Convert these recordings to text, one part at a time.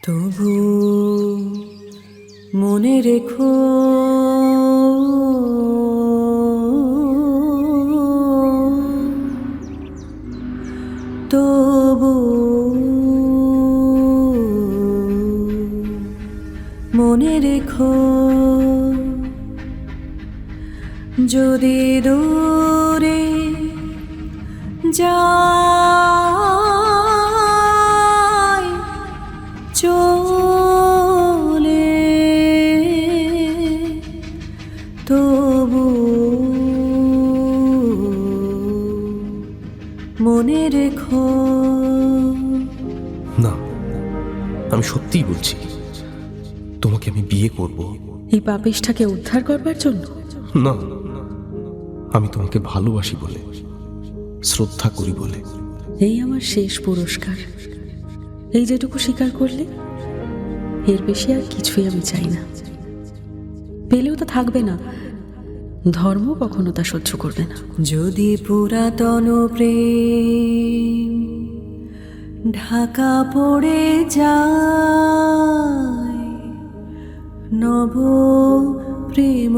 তবু মনে রেখো তবু মনে রেখো যদি দূরে যাই চলে তবু মনে রেখো। না, আমি সত্যিই বলছি, তোমাকে আমি বিয়ে করব। এই পাপিষ্ঠাকে উদ্ধার করবার জন্য? না, আমি তোমাকে ভালোবাসি বলে, শ্রদ্ধা করি বলে। এই আমার শেষ পুরস্কার। এই যেটুকু স্বীকার করলে, এর বেশি আর কিছুই আমি চাই না। পেলেও তা থাকবে না, ধর্ম কখনো তা সহ্য করবে না। যদি পুরাতন প্রেম ঢাকা পড়ে যায়, নব প্রেম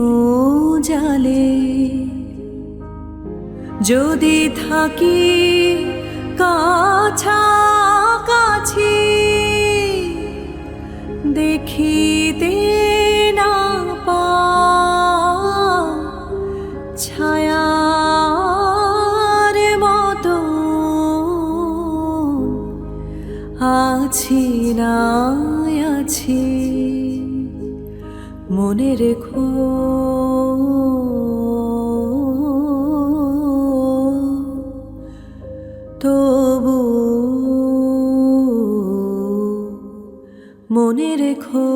জালে যদি থাকি কাছাকাছি, দেখিতে না পাও ছায়ার মতো আছি না আছি, মনে রেখো তবু মনে রেখো।